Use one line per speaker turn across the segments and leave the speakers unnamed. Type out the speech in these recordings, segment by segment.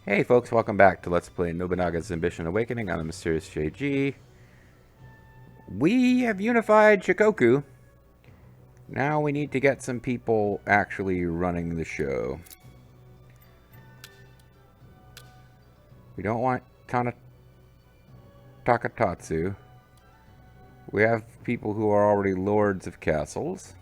Hey folks, welcome back to Let's Play Nobunaga's Ambition Awakening on the Mysterious JG. We have unified Shikoku. Now we need to get some people actually running the show. We don't want Takatatsu. We have people who are already lords of castles.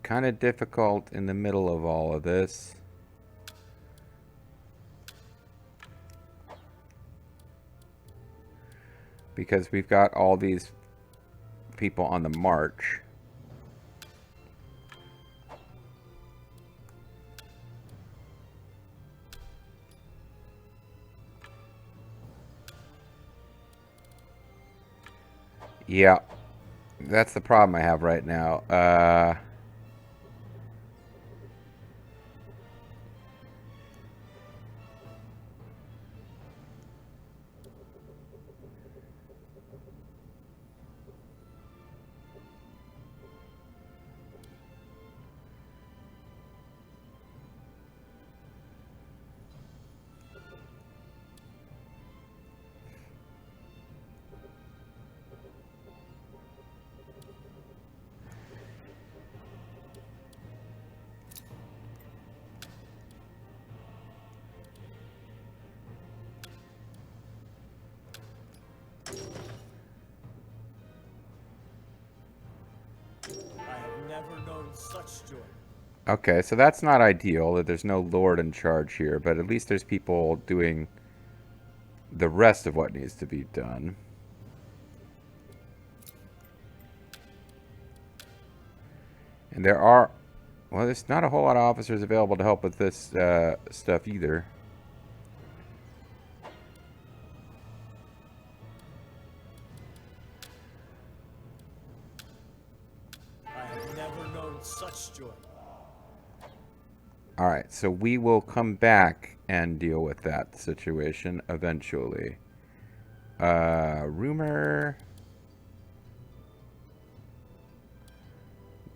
Kind of difficult in the middle of all of this. Because we've got all these people on the march. Yeah, that's the problem I have right now.
Never known such joy.
Okay, so that's not ideal that there's no lord in charge here, but at least there's people doing the rest of what needs to be done. And there are, well, there's not a whole lot of officers available to help with this stuff either.
I have never known such joy.
Alright, so we will come back and deal with that situation eventually. Rumor.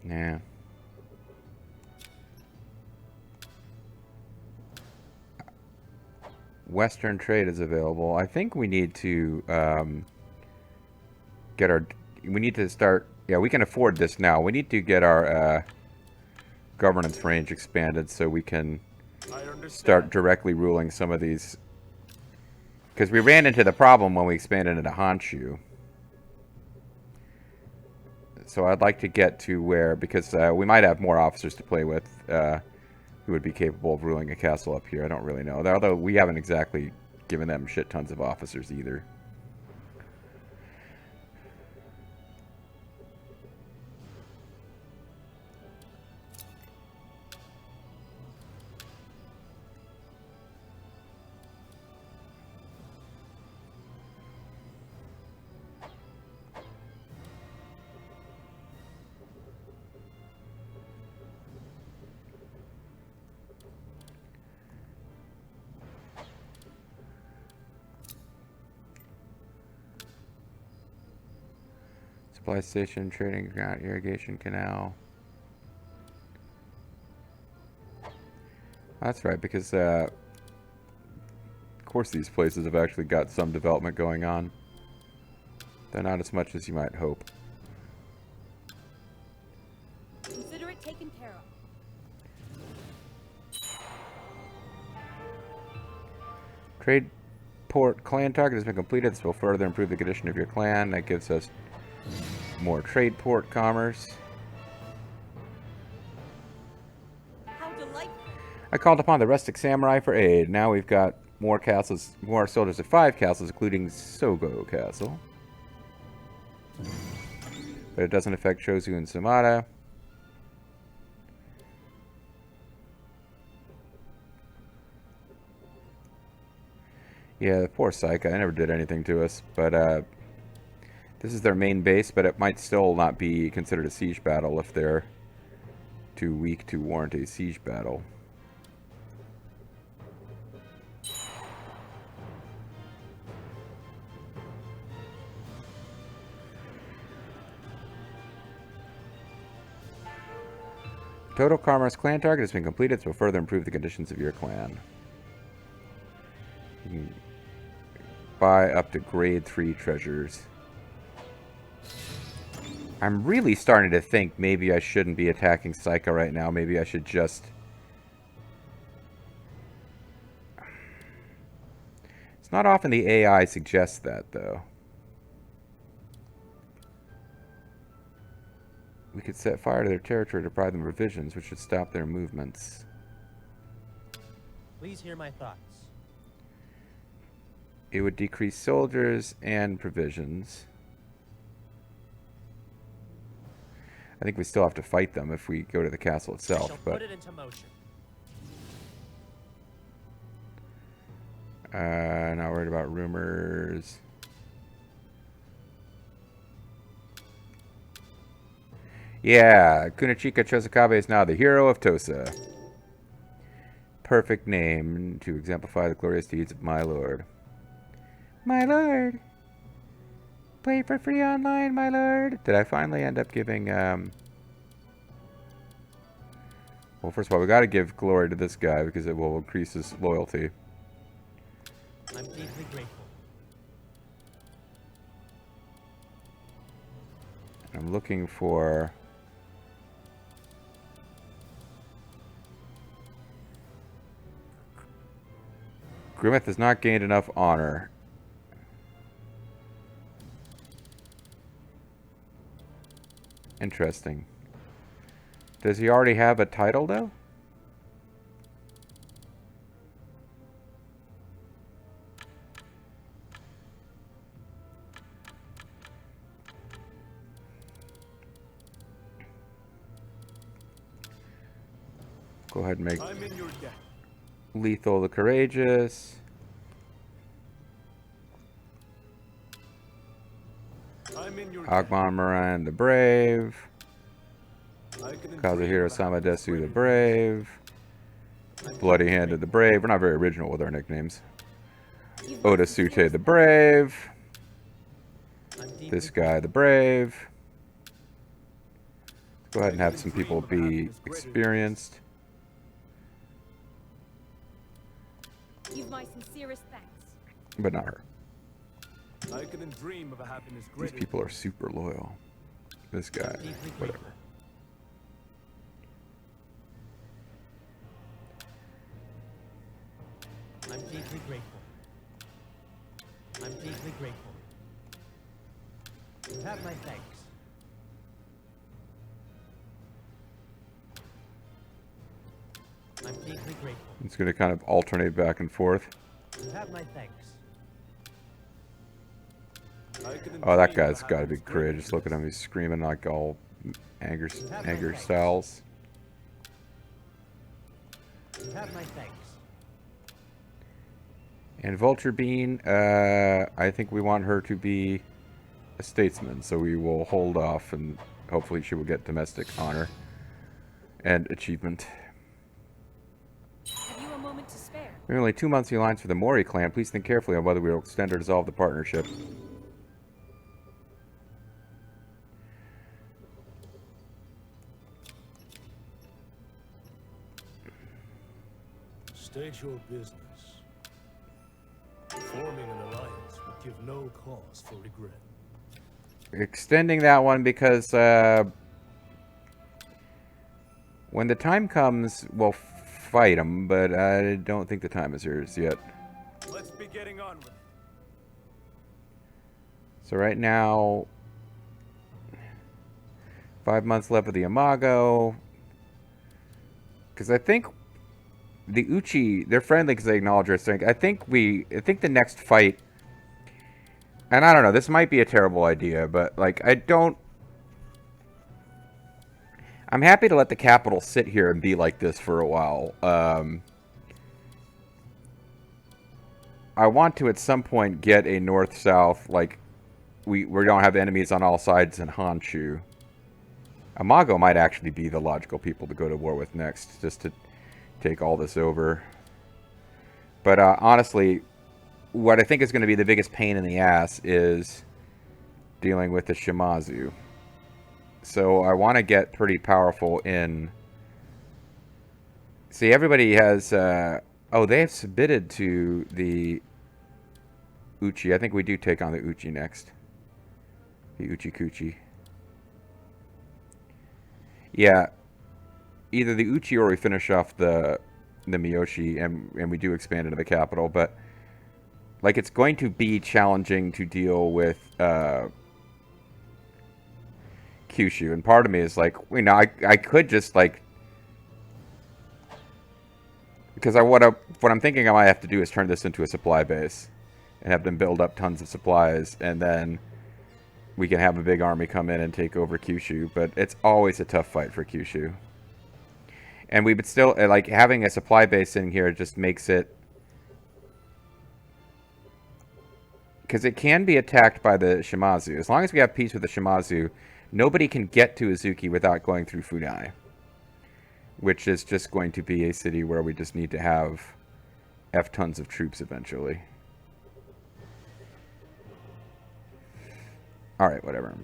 Nah. Western trade is available. I think we need to get our... We need to start... Yeah, we can afford this now. We need to get our governance range expanded so we can start directly ruling some of these. Because we ran into the problem when we expanded into Honshu. So I'd like to get to where... Because we might have more officers to play with who would be capable of ruling a castle up here. I don't really know. Although we haven't exactly given them shit tons of officers either. Supply station, trading ground, irrigation canal. That's right, because of course these places have actually got some development going on. Though not as much as you might hope.
Consider it taken care of.
Trade port clan target has been completed. This will further improve the condition of your clan. That gives us more trade port commerce.
How delightful.
I called upon the rustic samurai for aid. Now we've got more castles, more soldiers at 5 castles, including Sogo Castle. But it doesn't affect Chozu and Sumada. Yeah, the poor Psyche. I never did anything to us, but this is their main base, but it might still not be considered a siege battle if they're too weak to warrant a siege battle. Total Commerce clan target has been completed, so will further improve the conditions of your clan. You can buy up to grade 3 treasures. I'm really starting to think maybe I shouldn't be attacking Psyche right now. Maybe I should just... It's not often the AI suggests that, though. We could set fire to their territory to deprive them of provisions, which should stop their movements.
Please hear my thoughts.
It would decrease soldiers and provisions. I think we still have to fight them if we go to the castle itself.
Shall
But
put it into motion.
not worried about rumors. Yeah, Kunachika Chosakabe is now the hero of Tosa. Perfect name to exemplify the glorious deeds of my lord. My lord! Play for free online, my lord! Did I finally end up giving, Well, first of all, we gotta give glory to this guy because it will increase his loyalty.
I'm deeply grateful.
I'm looking for... Grimmeth has not gained enough honor. Interesting. Does he already have a title, though? Go ahead and make
I'm in your debt.
Lethal the Courageous.
I'm in your debt.
Agmon Moran the Brave.
I can
Kazuhiro
dream of
Samadesu the
greater.
Brave. Bloody Handed the Brave. We're not very original with our nicknames.
You've
Oda
lost the
Sute the
force.
Brave.
I'm deeply
This guy the Brave. Go ahead and have some people be experienced.
You've my sincerest thanks.
But not her.
I can dream of a happiness
These
greater.
people are super loyal. This guy,
deeply
whatever.
grateful. I'm deeply grateful. I'm deeply grateful. You have my thanks. I'm deeply grateful.
It's going to kind of alternate back and forth.
You have my thanks.
I can
Oh, that
dream of
guy's
a
got to be
happiness
cringe.
greater
Just look at
than
him. He's screaming like all anger
my thanks.
styles.
You have my thanks.
And Vulture Bean, I think we want her to be a statesman, so we will hold off, and hopefully she will get domestic honor and achievement.
Have you a moment to spare?
We have only 2 months in the alliance for the Mori clan. Please think carefully on whether we will extend or dissolve the partnership.
State your business. Forming an alliance would give no cause for regret.
Extending that one because when the time comes, we'll fight them, but I don't think the time is yours yet.
Let's be getting on with it.
So right now, 5 months left of the Imago. Because I think the Uchi, they're friendly because they acknowledge our strength. I think the next fight, and I don't know, this might be a terrible idea, but like I'm happy to let the capital sit here and be like this for a while. I want to at some point get a north-south, like, we don't have enemies on all sides in Honshu. Amago might actually be the logical people to go to war with next, just to take all this over. But honestly, what I think is going to be the biggest pain in the ass is dealing with the Shimazu. So I want to get pretty powerful in... See, everybody has... oh, they have submitted to the Uchi. I think we do take on the Uchi next. The Uchi-Kuchi. Yeah. Either the Uchi or we finish off the Miyoshi and we do expand into the capital. But, like, it's going to be challenging to deal with Kyushu. And part of me is like, you know, I could just, like... Because what I'm thinking I might have to do is turn this into a supply base. And have them build up tons of supplies. And then we can have a big army come in and take over Kyushu. But it's always a tough fight for Kyushu. And we would still... Like, having a supply base in here just makes it... Because it can be attacked by the Shimazu. As long as we have peace with the Shimazu, nobody can get to Izuki without going through Funai. Which is just going to be a city where we just need to have F tons of troops eventually. Alright, whatever.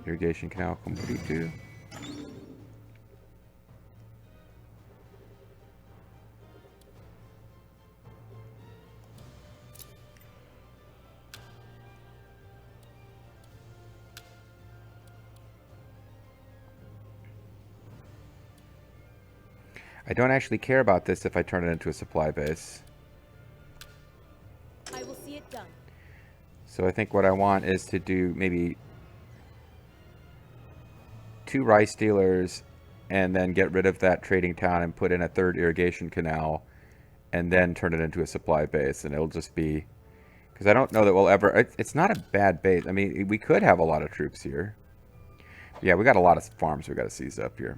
Irrigation canal completed. I don't actually care about this if I turn it into a supply base.
I will see it done.
So I think what I want is to do maybe 2 rice dealers and then get rid of that trading town and put in a 3rd irrigation canal and then turn it into a supply base. And it'll just be... Because I don't know that we'll ever... It's not a bad base. I mean, we could have a lot of troops here. Yeah, we got a lot of farms we got to seize up here.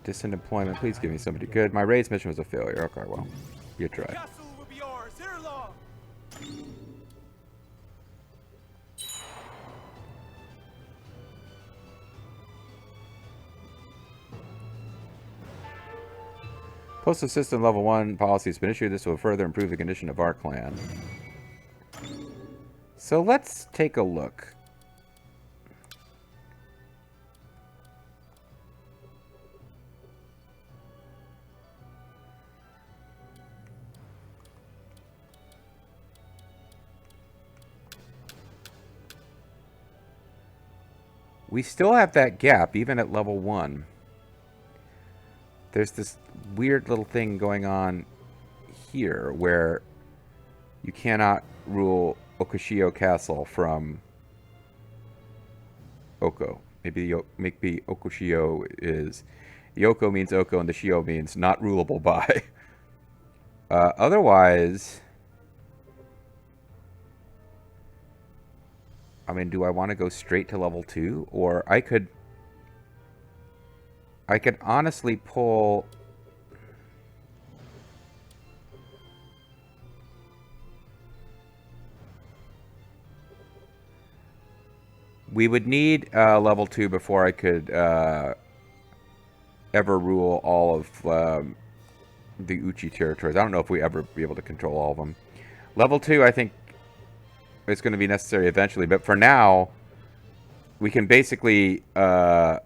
Distant employment. Please give me somebody good. My raid's mission was a failure. Okay, well, you tried.
Castle will be ours ere long.
Postal system level 1 policy has been issued. This will further improve the condition of our clan. So let's take a look. We still have that gap, even at level 1. There's this weird little thing going on here where you cannot rule Okushio Castle from Oko. Maybe Okushio is... The Oko means Oko and the Shio means not rulable by. Otherwise... I mean, do I want to go straight to level 2? Or I could honestly pull... We would need level 2 before I could ever rule all of the Uchi territories. I don't know if we ever be able to control all of them. Level 2, I think, it's going to be necessary eventually, but for now, we can basically, I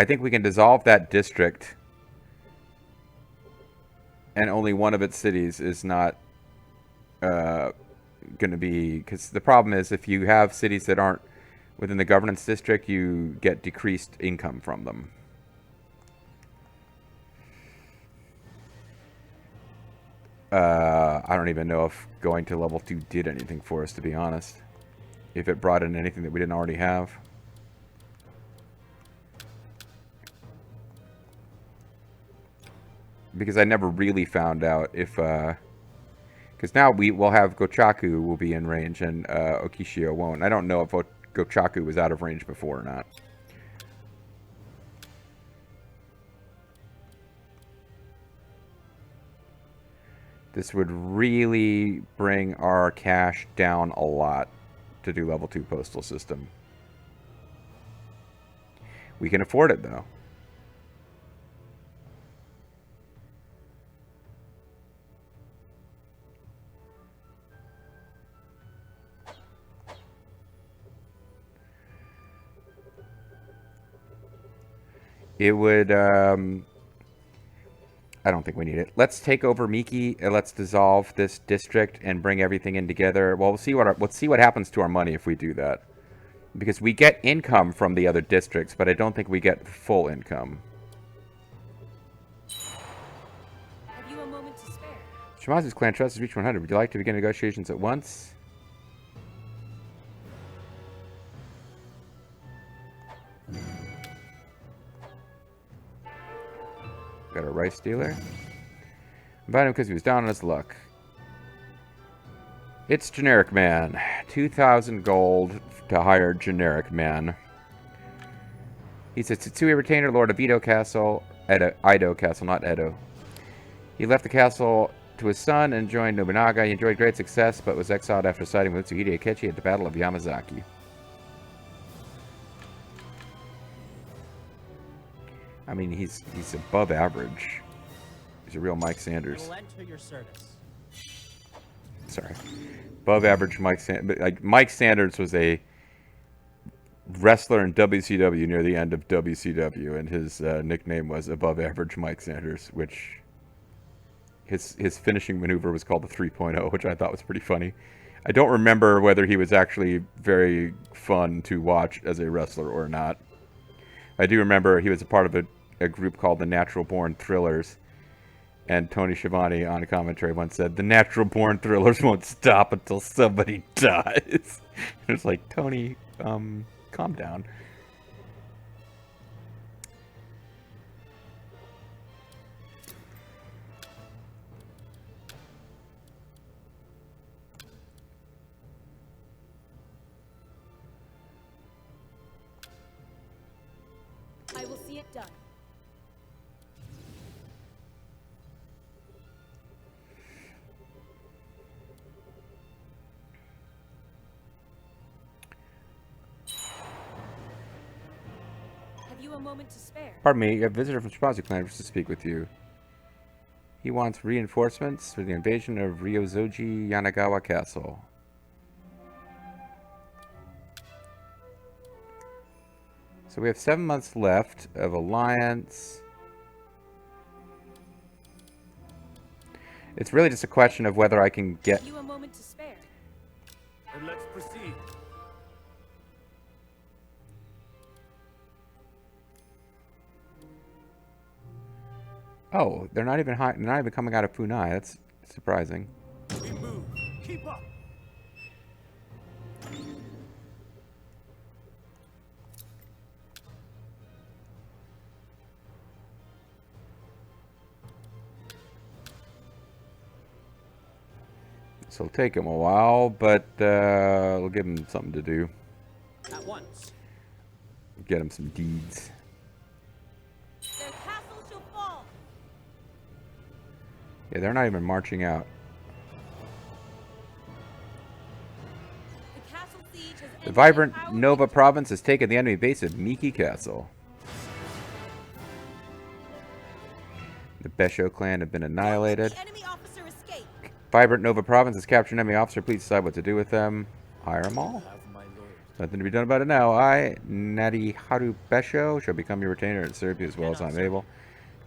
think we can dissolve that district, and only one of its cities is not going to be, because the problem is if you have cities that aren't within the governance district, you get decreased income from them. I don't even know if going to level 2 did anything for us, to be honest. If it brought in anything that we didn't already have. Because I never really found out if Because now we will have Gochaku will be in range and Okishio won't. I don't know if Gochaku was out of range before or not. This would really bring our cash down a lot to do level 2 postal system. We can afford it though. It would, I don't think we need it. Let's take over Miki and let's dissolve this district and bring everything in together. Well, let's see what happens to our money if we do that. Because we get income from the other districts, but I don't think we get full income.
Have you a moment to spare?
Shimazu's clan trust has reached 100. Would you like to begin negotiations at once? Got a rice dealer. Invited him because he was down on his luck. It's Generic Man. 2,000 gold to hire Generic Man. He's a Tsutsui retainer, Lord of Edo Castle. Ido Castle, not Edo. He left the castle to his son and joined Nobunaga. He enjoyed great success, but was exiled after siding with Utsuhide Akechi at the Battle of Yamazaki. I mean, he's above average. He's a real Mike Sanders.
I will enter your service.
Sorry. Above average Mike Sanders. Like, Mike Sanders was a wrestler in WCW near the end of WCW, and his nickname was Above Average Mike Sanders, which his finishing maneuver was called the 3.0, which I thought was pretty funny. I don't remember whether he was actually very fun to watch as a wrestler or not. I do remember he was a part of a group called the Natural Born Thrillers, and Tony Schiavone on commentary once said, "The Natural Born Thrillers won't stop until somebody dies." It's like, Tony, calm down.
I will see it done. Have you a moment to spare?
Pardon me, a visitor from Shimazu clan wishes to speak with you. He wants reinforcements for the invasion of Ryozoji Yanagawa Castle. So we have 7 months left of alliance. It's really just a question of whether I can get...
Have you a moment to spare?
And let's proceed.
Oh, they're not even high, they're not even coming out of Funai. That's surprising.
We move. Keep up.
So it'll take him a while, but we'll give him something to do.
At once.
Get him some deeds.
Their castle shall fall.
Yeah, they're not even marching out.
The castle siege has ended.
The vibrant
and our
Nova
victory.
province has taken the enemy base of Miki Castle. The Besho clan have been annihilated.
The enemy officer escaped.
Vibrant Nova province has captured an enemy officer. Please decide what to do with them. Hire them all.
Have my lord.
Nothing to be done about it now. I, Nariharu Besho, shall become your retainer and serve you as well as I'm able.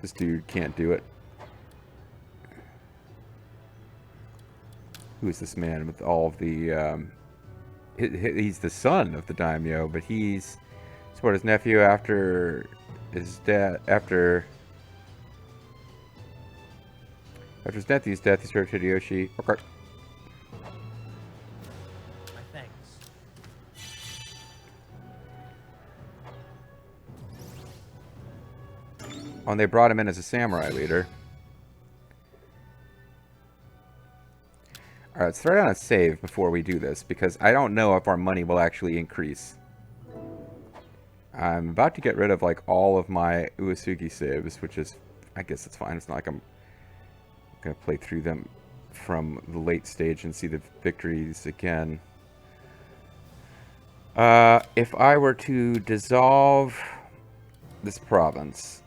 This dude can't do it. Who is this man with all of the... he's the son of the daimyo, but he's supported his nephew after his death. After his nephew's death, he served Hideyoshi. Okay.
My thanks.
Oh, and they brought him in as a samurai leader. Alright, let's throw down a save before we do this, because I don't know if our money will actually increase. I'm about to get rid of, like, all of my Uesugi saves, which is, I guess it's fine. It's not like I'm going to play through them from the late stage and see the victories again. If I were to dissolve this province...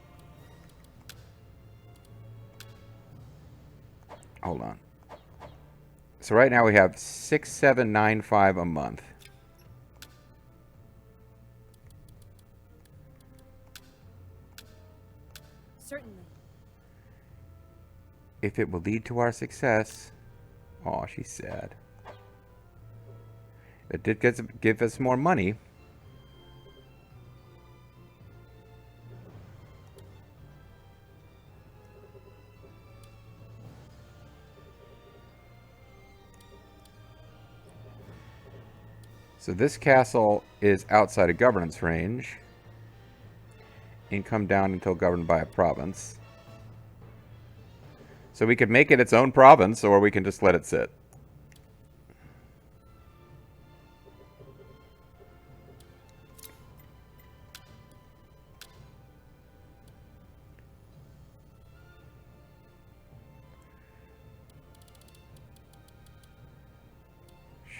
Hold on. So right now we have 6,795 a month.
Certainly.
If it will lead to our success... Oh, she's sad. It did give us more money. So this castle is outside of governance range. Income down until governed by a province. So we could make it its own province, or we can just let it sit.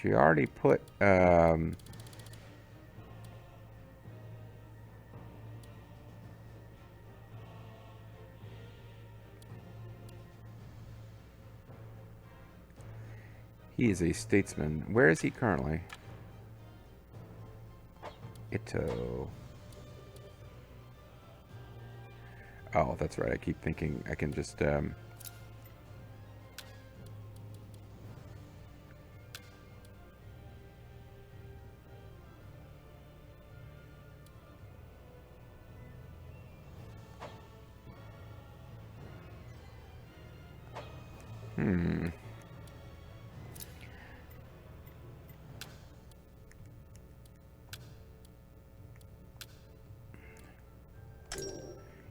She already put, he is a statesman. Where is he currently? Ito. Oh, that's right. I keep thinking I can just,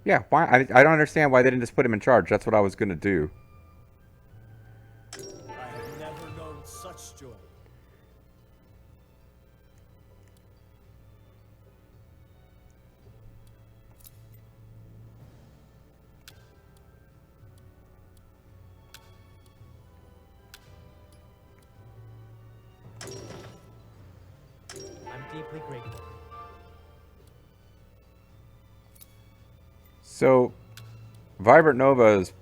Yeah, why? I don't understand why they didn't just put him in charge. That's what I was going to do.
I have never known such joy.
I'm deeply grateful.
So, Vibrant Nova is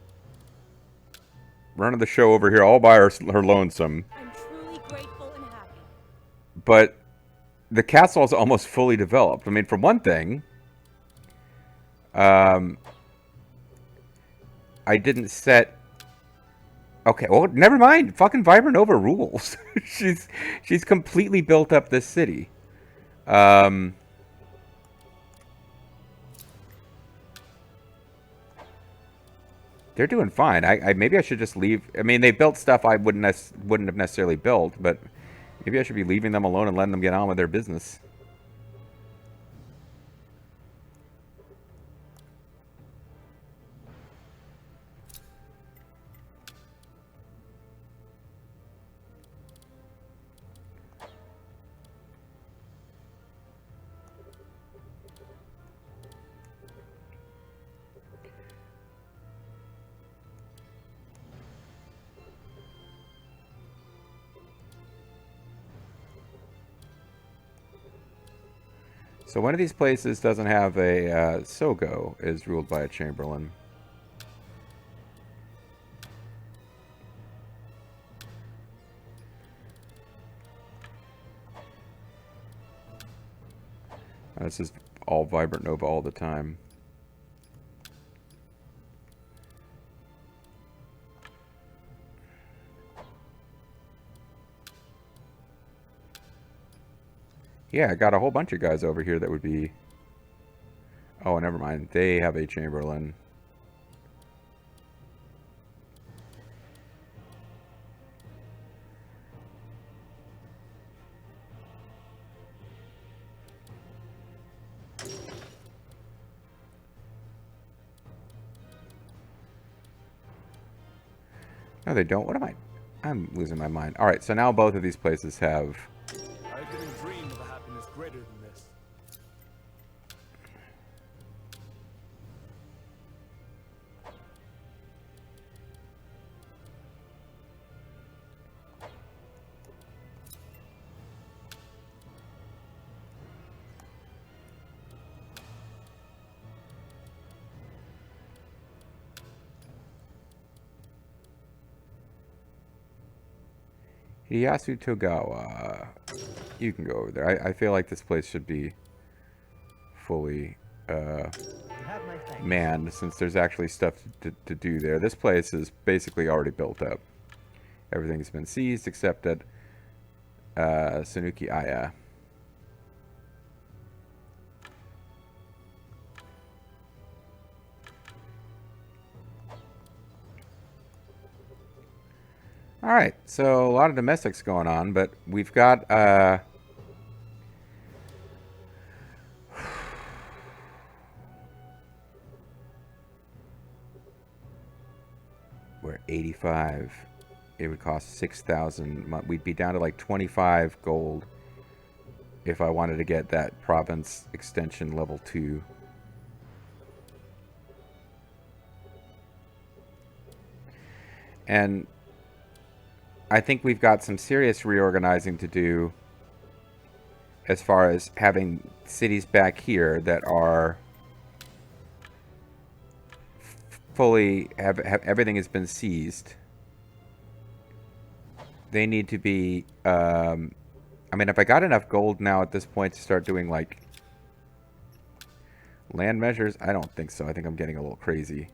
running the show over here all by her lonesome.
I'm truly grateful and happy.
But the castle is almost fully developed. I mean, for one thing, I didn't set... Okay, well, never mind. Fucking Vibrant Nova rules. she's completely built up this city. They're doing fine. Maybe I should just leave. I mean, they built stuff I wouldn't have necessarily built, but maybe I should be leaving them alone and letting them get on with their business. So one of these places doesn't have a Sogo, is ruled by a Chamberlain. This is all Vibrant Nova all the time. Yeah, I got a whole bunch of guys over here that would be... Oh, never mind. They have a Chamberlain. No, they don't. What am I... I'm losing my mind. All right, so now both of these places have...
I didn't dream of a happiness greater than this.
Hiyasu Togawa. You can go over there. I feel like this place should be fully
You have my thanks.
manned, since there's actually stuff to do there. This place is basically already built up. Everything's been seized except at Sanuki Aya. Alright, so a lot of domestics going on, but we've got we're 85. It would cost 6,000. We'd be down to like 25 gold if I wanted to get that province extension level 2. And I think we've got some serious reorganizing to do as far as having cities back here that are fully have everything has been seized. They need to be I mean, if I got enough gold now at this point to start doing like land measures, I don't think so. I think I'm getting a little crazy.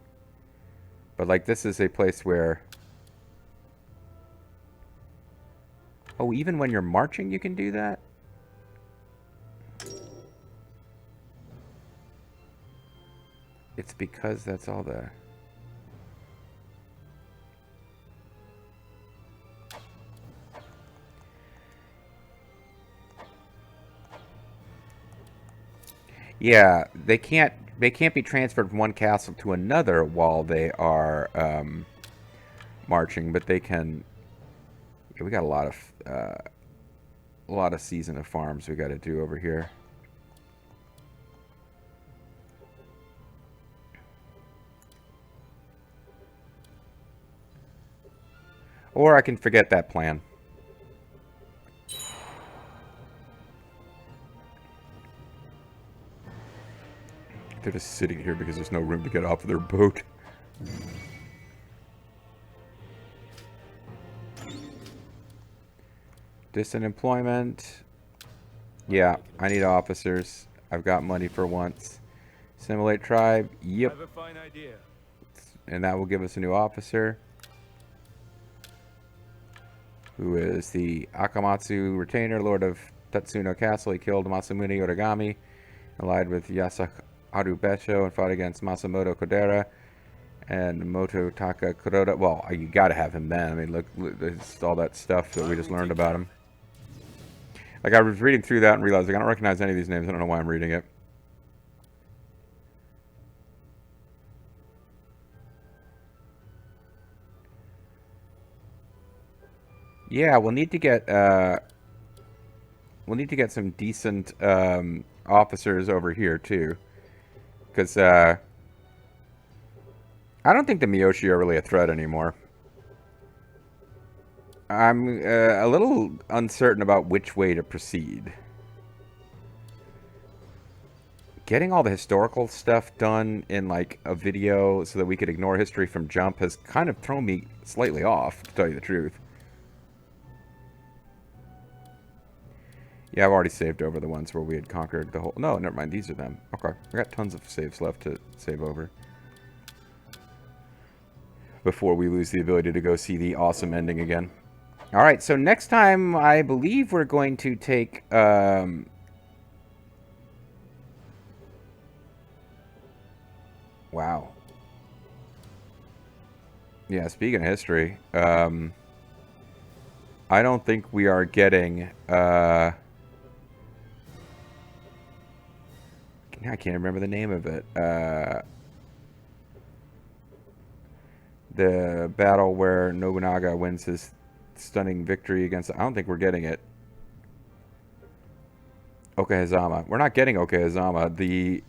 But like, this is a place where, oh, even when you're marching you can do that? It's because that's all the... Yeah, they can't be transferred from one castle to another while they are marching, but they can. Yeah, we got a lot of season of farms we got to do over here. Or I can forget that plan. They're just sitting here because there's no room to get off of their boat. Distant employment. Yeah, I need officers. I've got money for once. Simulate tribe. Yep.
I have a fine idea.
And that will give us a new officer, who is the Akamatsu retainer, lord of Tatsuno Castle. He killed Masamune Origami, allied with Yasuharu Besho, and fought against Masamoto Kodera and Mototaka Kuroda. Well, you gotta have him then. I mean, look, there's all that stuff that we just learned about him. Like, I was reading through that and realized, like, I don't recognize any of these names. I don't know why I'm reading it. Yeah, we'll need to get some decent officers over here too, because I don't think the Miyoshi are really a threat anymore. I'm a little uncertain about which way to proceed. Getting all the historical stuff done in like a video so that we could ignore history from jump has kind of thrown me slightly off, to tell you the truth. Yeah, I've already saved over the ones where we had conquered the whole... No, never mind. These are them. Okay. I got tons of saves left to save over before we lose the ability to go see the awesome ending again. Alright, so next time, I believe we're going to take... Wow. Yeah, speaking of history, I don't think we are getting... I can't remember the name of it. The battle where Nobunaga wins his stunning victory against... I don't think we're getting it. Okehazama. We're not getting Okehazama. The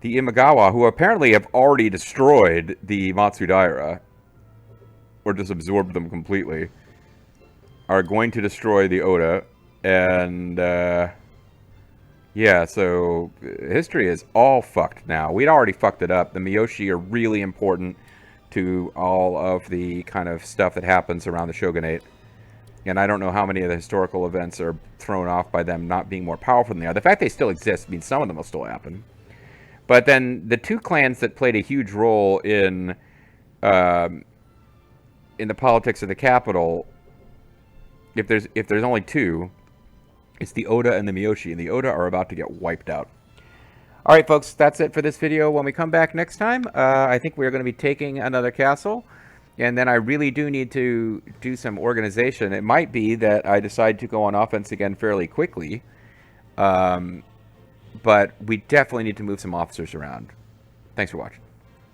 Imagawa, who apparently have already destroyed the Matsudaira, or just absorbed them completely, are going to destroy the Oda. And, yeah, so history is all fucked now. We'd already fucked it up. The Miyoshi are really important to all of the kind of stuff that happens around the shogunate. And I don't know how many of the historical events are thrown off by them not being more powerful than they are. The fact they still exist means some of them will still happen. But then the two clans that played a huge role in the politics of the capital, if there's only two, it's the Oda and the Miyoshi, and the Oda are about to get wiped out. All right, folks, that's it for this video. When we come back next time, I think we're going to be taking another castle, and then I really do need to do some organization. It might be that I decide to go on offense again fairly quickly, but we definitely need to move some officers around. Thanks for watching.